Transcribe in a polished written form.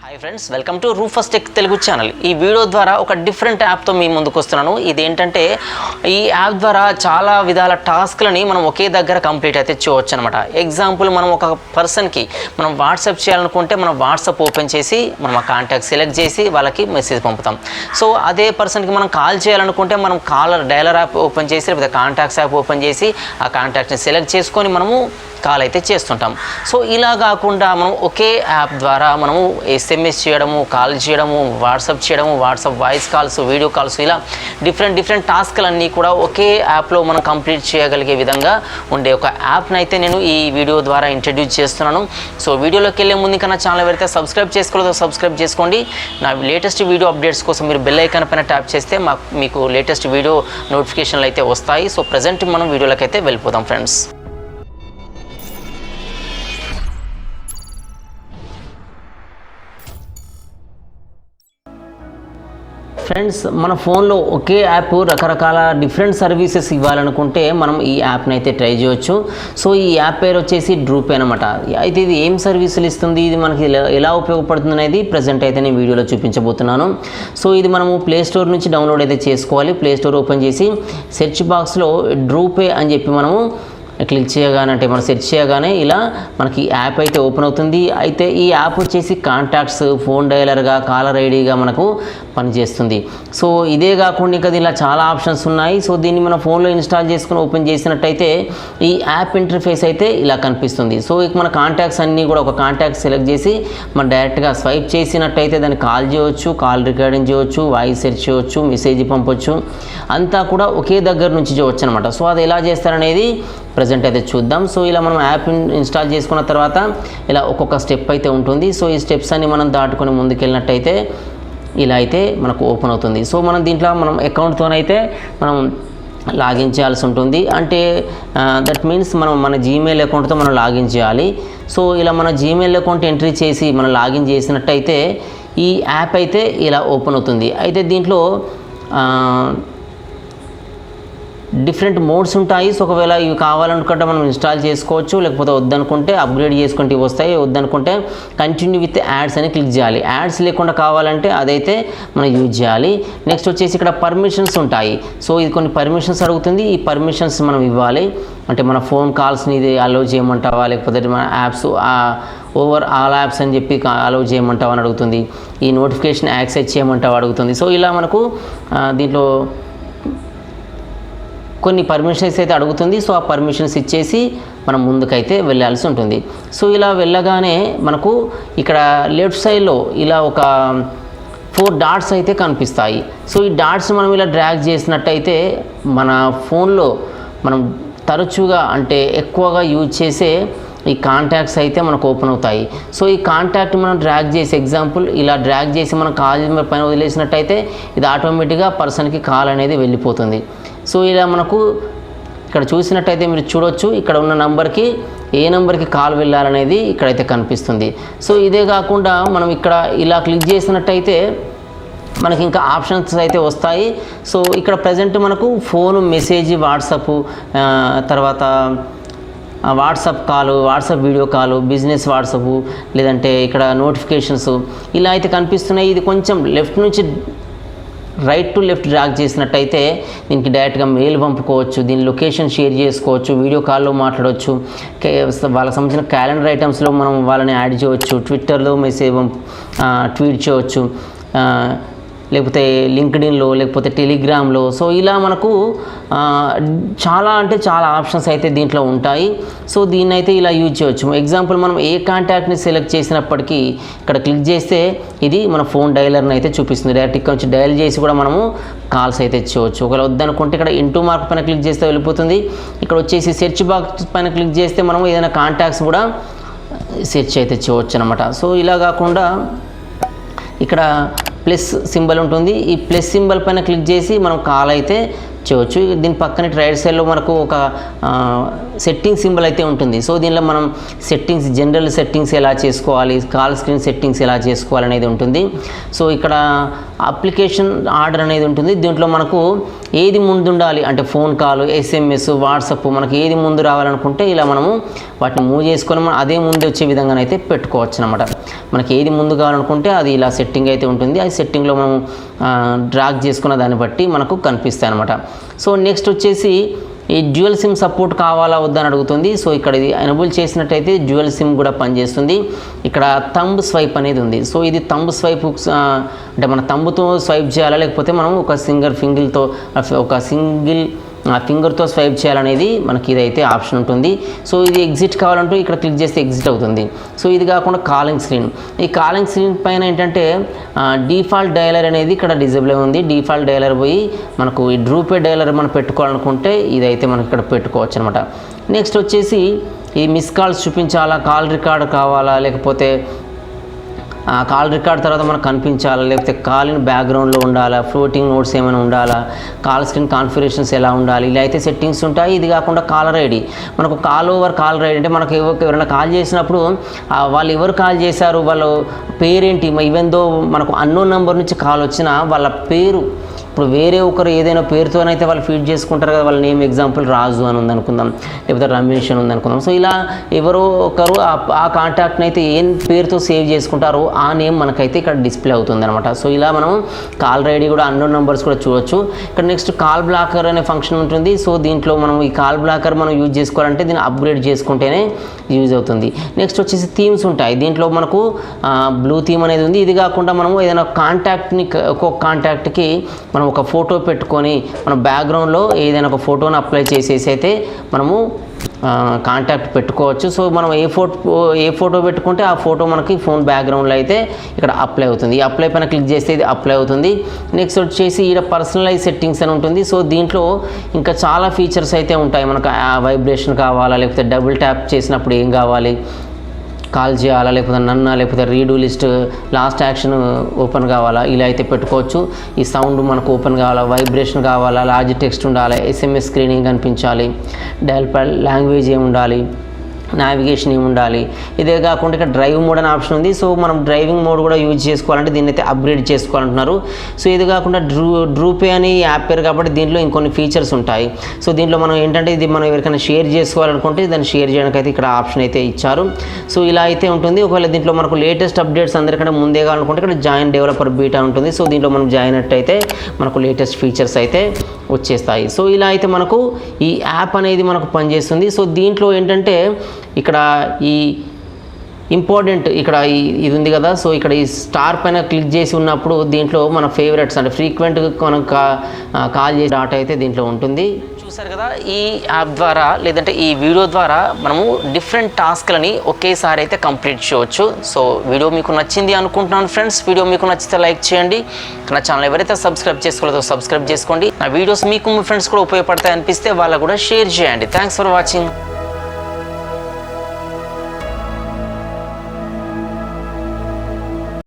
Hi friends, welcome to రూఫస్ tech Telugu channel. ఈ video ద్వారా ఒక డిఫరెంట్ యాప్తో మీ ముందుకు వస్తున్నాను. ఇదేంటంటే ఈ యాప్ ద్వారా చాలా విధాల టాస్క్లని మనం ఒకే దగ్గర కంప్లీట్ అయితే చేయవచ్చు అనమాట. ఎగ్జాంపుల్, మనం ఒక పర్సన్కి మనం వాట్సాప్ చేయాలనుకుంటే మనం వాట్సాప్ ఓపెన్ చేసి మనం ఆ కాంటాక్ట్ సెలెక్ట్ చేసి వాళ్ళకి మెసేజ్ పంపుతాం. సో అదే పర్సన్కి మనం కాల్ చేయాలనుకుంటే మనం కాలర్ డైలర్ యాప్ ఓపెన్ చేసి లేకపోతే కాంటాక్ట్స్ యాప్ ఓపెన్ చేసి ఆ కాంటాక్ట్ని సెలెక్ట్ చేసుకొని మనము కాల్ అయితే చేస్తుంటాం. సో ఇలా కాకుండా మనం ఒకే యాప్ ద్వారా మనము ఎస్ఎంఎస్ చేయడము, కాల్ చేయడము, వాట్సాప్ చేయడము, WhatsApp voice calls, video calls, ఇలా డిఫరెంట్ టాస్క్లన్నీ కూడా ఒకే యాప్లో మనం కంప్లీట్ చేయగలిగే విధంగా ఉండే ఒక యాప్ని అయితే నేను ఈ వీడియో ద్వారా ఇంట్రడ్యూస్ చేస్తున్నాను. సో వీడియోలోకి వెళ్ళే ముందు కన్నా ఛానల్ పెడితే సబ్స్క్రైబ్ చేసుకోలేదో సబ్స్క్రైబ్ చేసుకోండి. నా లేటెస్ట్ వీడియో అప్డేట్స్ కోసం మీరు బెల్ ఐకాన్ పైన ట్యాప్ చేస్తే మీకు లేటెస్ట్ వీడియో నోటిఫికేషన్లు అయితే వస్తాయి. సో ప్రజెంట్ మనం వీడియోలోకి అయితే వెళ్ళిపోతాం ఫ్రెండ్స్. ఫ్రెండ్స్, మన ఫోన్లో ఒకే యాప్ రకరకాల డిఫరెంట్ సర్వీసెస్ ఇవ్వాలనుకుంటే మనం ఈ యాప్ని అయితే ట్రై చేయవచ్చు. సో ఈ యాప్ పేరు వచ్చేసి డ్రూప్ అనమాట. అయితే ఇది ఏం సర్వీసులు ఇస్తుంది, ఇది మనకి ఎలా ఉపయోగపడుతుంది అనేది ప్రజెంట్ అయితే నేను వీడియోలో చూపించబోతున్నాను. సో ఇది మనము ప్లే స్టోర్ నుంచి డౌన్లోడ్ అయితే చేసుకోవాలి. ప్లే స్టోర్ ఓపెన్ చేసి సెర్చ్ బాక్స్లో డ్రూపే అని చెప్పి మనము క్లిక్ చేయగానే, అంటే మనం సెర్చ్ చేయగానే ఇలా మనకి యాప్ అయితే ఓపెన్ అవుతుంది. అయితే ఈ యాప్ వచ్చేసి కాంటాక్ట్స్, ఫోన్ డైలర్గా, కాలర్ ఐడిగా మనకు పనిచేస్తుంది. సో ఇదే కాకుండా ఇంకా దీనిలో చాలా ఆప్షన్స్ ఉన్నాయి. సో దీన్ని మన ఫోన్లో ఇన్స్టాల్ చేసుకుని ఓపెన్ చేసినట్టయితే ఈ యాప్ ఇంటర్ఫేస్ అయితే ఇలా కనిపిస్తుంది. సో ఇక మన కాంటాక్ట్స్ అన్నీ కూడా ఒక కాంటాక్ట్ సెలెక్ట్ చేసి మనం డైరెక్ట్గా స్వైప్ చేసినట్టయితే దాన్ని కాల్ చేయవచ్చు, కాల్ రికార్డింగ్ చేయవచ్చు, వాయిస్ సెర్చ్ చేయవచ్చు, మెసేజ్ పంపొచ్చు, అంతా కూడా ఒకే దగ్గర నుంచి చేయవచ్చు అనమాట. సో అది ఎలా చేస్తారనేది ప్రజెంట్ అయితే చూద్దాం. సో ఇలా మనం యాప్ ఇన్స్టాల్ చేసుకున్న తర్వాత ఇలా ఒక్కొక్క స్టెప్ అయితే ఉంటుంది. సో ఈ స్టెప్స్ అన్ని మనం దాటుకొని ముందుకెళ్ళినట్టయితే ఇలా అయితే మనకు ఓపెన్ అవుతుంది. సో మనం దీంట్లో మనం అకౌంట్తోనైతే మనం లాగిన్ చేయాల్సి ఉంటుంది. అంటే దట్ మీన్స్ మనం మన జీమెయిల్ అకౌంట్తో మనం లాగిన్ చేయాలి. సో ఇలా మన జీమెయిల్ అకౌంట్ ఎంట్రీ చేసి మనం లాగిన్ చేసినట్టయితే ఈ యాప్ అయితే ఇలా ఓపెన్ అవుతుంది. అయితే దీంట్లో డిఫరెంట్ మోడ్స్ ఉంటాయి. సో ఒకవేళ ఇవి కావాలనుకుంటే మనం ఇన్స్టాల్ చేసుకోవచ్చు, లేకపోతే వద్దనుకుంటే అప్గ్రేడ్ చేసుకుంటే వస్తాయి, వద్దనుకుంటే కంటిన్యూ విత్ యాడ్స్ అని క్లిక్ చేయాలి. యాడ్స్ లేకుండా కావాలంటే అదైతే మనం యూజ్ చేయాలి. నెక్స్ట్ వచ్చేసి ఇక్కడ పర్మిషన్స్ ఉంటాయి. సో ఇది కొన్ని పర్మిషన్స్ అడుగుతుంది. ఈ పర్మిషన్స్ మనం ఇవ్వాలి. అంటే మన ఫోన్ కాల్స్ని ఇది అలౌ చేయమంటావా, లేకపోతే మన యాప్స్ ఓవర్ ఆల్ యాప్స్ అని చెప్పి అలౌ చేయమంటావా అని అడుగుతుంది. ఈ నోటిఫికేషన్ యాక్సెస్ చేయమంటావా అడుగుతుంది. సో ఇలా మనకు దీంట్లో కొన్ని పర్మిషన్స్ అయితే అడుగుతుంది. సో ఆ పర్మిషన్స్ ఇచ్చేసి మనం ముందుకైతే వెళ్ళాల్సి ఉంటుంది. సో ఇలా వెళ్ళగానే మనకు ఇక్కడ లెఫ్ట్ సైడ్లో ఇలా ఒక 4 డాట్స్ అయితే కనిపిస్తాయి. సో ఈ డాట్స్ మనం ఇలా డ్రాగ్ చేసినట్టయితే మన ఫోన్లో మనం తరచుగా అంటే ఎక్కువగా యూజ్ చేసే ఈ కాంటాక్ట్స్ అయితే మనకు ఓపెన్ అవుతాయి. సో ఈ కాంటాక్ట్ మనం డ్రాగ్ చేసి, ఎగ్జాంపుల్ ఇలా డ్రాగ్ చేసి మనం కాల్ పైన వదిలేసినట్టయితే ఇది ఆటోమేటిక్గా పర్సన్కి కాల్ అనేది వెళ్ళిపోతుంది. సో ఇలా మనకు ఇక్కడ చూసినట్టయితే మీరు చూడొచ్చు, ఇక్కడ ఉన్న నంబర్కి ఏ నెంబర్కి కాల్ వెళ్ళాలనేది ఇక్కడైతే కనిపిస్తుంది. సో ఇదే కాకుండా మనం ఇక్కడ ఇలా క్లిక్ చేసినట్టయితే మనకి ఇంకా ఆప్షన్స్ అయితే వస్తాయి. సో ఇక్కడ ప్రజెంట్ మనకు ఫోన్, మెసేజ్, వాట్సాప్, తర్వాత వాట్సాప్ కాలు, వాట్సాప్ వీడియో కాలు, బిజినెస్ వాట్సాప్, లేదంటే ఇక్కడ నోటిఫికేషన్స్ ఇలా అయితే కనిపిస్తున్నాయి. ఇది కొంచెం లెఫ్ట్ నుంచి రైట్ టు లెఫ్ట్ డ్రాగ్ చేసినట్టయితే దీనికి డైరెక్ట్గా మెయిల్ పంపుకోవచ్చు, దీని లొకేషన్ షేర్ చేసుకోవచ్చు, వీడియో కాల్లో మాట్లాడవచ్చు, వాళ్ళకి సంబంధించిన క్యాలెండర్ ఐటమ్స్లో మనం వాళ్ళని యాడ్ చేయవచ్చు, ట్విట్టర్లో మెసేజ్ ట్వీట్ చేయవచ్చు, లేకపోతే లింక్డ్ఇన్లో, లేకపోతే టెలిగ్రామ్లో. సో ఇలా మనకు చాలా అంటే చాలా ఆప్షన్స్ అయితే దీంట్లో ఉంటాయి. సో దీన్ని అయితే ఇలా యూజ్ చేయవచ్చు. ఎగ్జాంపుల్, మనం ఏ కాంటాక్ట్ని సెలెక్ట్ చేసినప్పటికీ ఇక్కడ క్లిక్ చేస్తే ఇది మన ఫోన్ డైలర్ని అయితే చూపిస్తుంది. డైరెక్ట్ ఇక్కడ నుంచి డయల్ చేసి కూడా మనము కాల్స్ అయితే చేయవచ్చు. ఒకవేళ వద్దనుకుంటే ఇక్కడ ఇంటూ మార్క్ పైన క్లిక్ చేస్తే వెళ్ళిపోతుంది. ఇక్కడ వచ్చేసి సెర్చ్ బాక్స్ పైన క్లిక్ చేస్తే మనం ఏదైనా కాంటాక్ట్స్ కూడా సెర్చ్ అయితే చేయవచ్చు అనమాట. సో ఇలా కాకుండా ఇక్కడ ప్లస్ సింబల్ ఉంటుంది. ఈ ప్లస్ సింబల్ పైన క్లిక్ చేసి మనం కాల్ అయితే చేయవచ్చు. దీని పక్కన రైట్ సైడ్లో మనకు ఒక సెట్టింగ్ సింబల్ అయితే ఉంటుంది. సో దీనిలో మనం సెట్టింగ్స్, జనరల్ సెట్టింగ్స్ ఎలా చేసుకోవాలి, కాల్ స్క్రీన్ సెట్టింగ్స్ ఎలా చేసుకోవాలి అనేది ఉంటుంది. సో ఇక్కడ అప్లికేషన్ ఆర్డర్ అనేది ఉంటుంది. దీంట్లో మనకు ఏది ముందు ఉండాలి అంటే ఫోన్ కాల్, SMS, వాట్సాప్ మనకి ఏది ముందు రావాలనుకుంటే ఇలా మనము వాటిని మూవ్ చేసుకొని మనం అదే ముందు వచ్చే విధంగానైతే పెట్టుకోవచ్చు అనమాట. మనకి ఏది ముందు కావాలనుకుంటే అది ఇలా సెట్టింగ్ అయితే ఉంటుంది. ఆ సెట్టింగ్లో మనం డ్రాగ్ చేసుకున్న దాన్ని బట్టి మనకు కనిపిస్తాయి అనమాట. సో నెక్స్ట్ వచ్చేసి ఈ డ్యూయల్ సిమ్ సపోర్ట్ కావాలా వద్దా అని అడుగుతుంది. సో ఇక్కడ ఇది ఎనేబుల్ చేసినట్టయితే డ్యూయల్ సిమ్ కూడా పనిచేస్తుంది. ఇక్కడ థంబ్ స్వైప్ అనేది ఉంది. సో ఇది థంబ్ స్వైప్ అంటే మన థంబ్తో స్వైప్ చేయాలా లేకపోతే మనం ఒక సింగిల్ ఫింగర్తో స్వైప్ చేయాలనేది మనకి ఇదైతే ఆప్షన్ ఉంటుంది. సో ఇది ఎగ్జిట్ కావాలంటూ ఇక్కడ క్లిక్ చేస్తే ఎగ్జిట్ అవుతుంది. సో ఇది కాకుండా కాలింగ్ స్క్రీన్, ఈ కాలింగ్ స్క్రీన్ పైన ఏంటంటే డిఫాల్ట్ డయలర్ అనేది ఇక్కడ డిజేబుల్ ఉంది. డిఫాల్ట్ డయలర్ పోయి మనకు ఈ డ్రూపే డయలర్ మనం పెట్టుకోవాలనుకుంటే ఇదైతే మనకి ఇక్కడ పెట్టుకోవచ్చు అనమాట. నెక్స్ట్ వచ్చేసి ఈ మిస్ కాల్స్ చూపించాలా, కాల్ రికార్డ్ కావాలా, లేకపోతే కాల్ రికార్డ్ తర్వాత మనకు కనిపించాలా, లేకపోతే కాల్ ఇన్ బ్యాక్గ్రౌండ్లో ఉండాలా, ఫ్లోటింగ్ నోట్స్ ఏమైనా ఉండాలా, కాల్ స్క్రీన్ కాన్ఫిగరేషన్స్ ఎలా ఉండాలి, ఇలా అయితే సెట్టింగ్స్ ఉంటాయి. ఇది కాకుండా కాలర్ ఐడి, మనకు కాల్ ఓవర్ కాలర్ ఐడి అంటే మనకు ఎవరైనా కాల్ చేసినప్పుడు వాళ్ళు ఎవరు కాల్ చేశారు, వాళ్ళ పేరేంటి, ఈవెన్ దో మనకు అన్నోన్ నెంబర్ నుంచి కాల్ వచ్చినా వాళ్ళ పేరు ఇప్పుడు వేరే ఒకరు ఏదైనా పేరుతోనైతే వాళ్ళు ఫీడ్ చేసుకుంటారు కదా, వాళ్ళ నేమ్ ఎగ్జాంపుల్ రాజు అని ఉందనుకుందాం, లేకపోతే రమేష్ అని ఉందనుకుందాం. సో ఇలా ఎవరో ఒకరు ఆ కాంటాక్ట్ని అయితే ఏం పేరుతో సేవ్ చేసుకుంటారో ఆ నేమ్ మనకైతే ఇక్కడ డిస్ప్లే అవుతుంది అనమాట. సో ఇలా మనం కాల్ ఐడి కూడా అన్నోన్ నెంబర్స్ కూడా చూడొచ్చు. ఇక్కడ నెక్స్ట్ కాల్ బ్లాకర్ అనే ఫంక్షన్ ఉంటుంది. సో దీంట్లో మనం ఈ కాల్ బ్లాకర్ మనం యూజ్ చేసుకోవాలంటే దీన్ని అప్గ్రేడ్ చేసుకుంటేనే యూజ్ అవుతుంది. నెక్స్ట్ వచ్చేసి థీమ్స్ ఉంటాయి. దీంట్లో మనకు బ్లూ థీమ్ అనేది ఉంది. ఇది కాకుండా మనము ఏదైనా కాంటాక్ట్ని ఒక్కొక్క కాంటాక్ట్కి మనం ఒక ఫోటో పెట్టుకొని మన బ్యాక్గ్రౌండ్లో ఏదైనా ఒక ఫోటోని అప్లై చేసేసి అయితే మనము కాంటాక్ట్ పెట్టుకోవచ్చు. సో మనం ఏ ఫోటో పెట్టుకుంటే ఆ ఫోటో మనకి ఫోన్ బ్యాక్గ్రౌండ్లో అయితే ఇక్కడ అప్లై అవుతుంది. ఈ అప్లై పైన క్లిక్ చేస్తే ఇది అప్లై అవుతుంది. నెక్స్ట్ వచ్చేసి ఇక్కడ పర్సనలైజ్ సెట్టింగ్స్ అని ఉంటుంది. సో దీంట్లో ఇంకా చాలా ఫీచర్స్ అయితే ఉంటాయి. మనకు వైబ్రేషన్ కావాలా, లేకపోతే డబుల్ ట్యాప్ చేసినప్పుడు ఏం కావాలి, కాల్ చేయాలా, లేకపోతే నన్నా, లేకపోతే redo list last action open కావాలా, ఇలా అయితే పెట్టుకోవచ్చు. ఈ సౌండ్ మనకు ఓపెన్ కావాలా, వైబ్రేషన్ కావాలా, లార్జ్ టెక్స్ట్ ఉండాలి, SMS స్క్రీనింగ్ కనిపించాలి, డయల్ ప్యాడ్ లాంగ్వేజ్ ఏమి ఉండాలి, నావిగేషన్ ఏమి ఉండాలి. ఇదే కాకుండా ఇక్కడ డ్రైవ్ మోడ్ అనే ఆప్షన్ ఉంది. సో మనం డ్రైవింగ్ మోడ్ కూడా యూజ్ చేసుకోవాలంటే దీన్ని అయితే అప్గ్రేడ్ చేసుకోవాలంటున్నారు. సో ఇది కాకుండా డ్రూపే అని యాప్ పేరు కాబట్టి దీంట్లో ఇంకొన్ని ఫీచర్స్ ఉంటాయి. సో దీంట్లో మనం ఏంటంటే ఇది మనం ఎవరికైనా షేర్ చేసుకోవాలనుకుంటే దాన్ని షేర్ చేయడానికి అయితే ఇక్కడ ఆప్షన్ అయితే ఇచ్చారు. సో ఇలా అయితే ఉంటుంది. ఒకవేళ దీంట్లో మనకు లేటెస్ట్ అప్డేట్స్ అందరికంటే ముందే కావాలనుకుంటే ఇక్కడ జాయిన్ డెవలపర్ బీటా ఉంటుంది. సో దీంట్లో మనం జాయిన్ అయితే మనకు లేటెస్ట్ ఫీచర్స్ అయితే వచ్చేస్తాయి. సో ఇలా అయితే మనకు ఈ యాప్ అనేది మనకు పనిచేస్తుంది. సో దీంట్లో ఏంటంటే ఇక్కడ ఈ ఇంపార్టెంట్ ఇక్కడ ఇది ఉంది కదా. సో ఇక్కడ ఈ స్టార్ పైన క్లిక్ చేసి ఉన్నప్పుడు దీంట్లో మన ఫేవరెట్స్ అంటే ఫ్రీక్వెంట్ మనం కాల్ చేసే డాటా అయితే దీంట్లో ఉంటుంది. చూసారు కదా, ఈ యాప్ ద్వారా లేదంటే ఈ వీడియో ద్వారా మనము డిఫరెంట్ టాస్క్లని ఒకేసారి అయితే కంప్లీట్ చేయవచ్చు. సో వీడియో మీకు నచ్చింది అనుకుంటున్నాను ఫ్రెండ్స్. వీడియో మీకు నచ్చితే లైక్ చేయండి. నా ఛానల్ ఎవరైతే సబ్స్క్రైబ్ చేసుకోలేదో సబ్స్క్రైబ్ చేసుకోండి. నా వీడియోస్ మీకు మీ ఫ్రెండ్స్ కూడా ఉపయోగపడతాయి అనిపిస్తే వాళ్ళకు కూడా షేర్ చేయండి. Thanks for watching.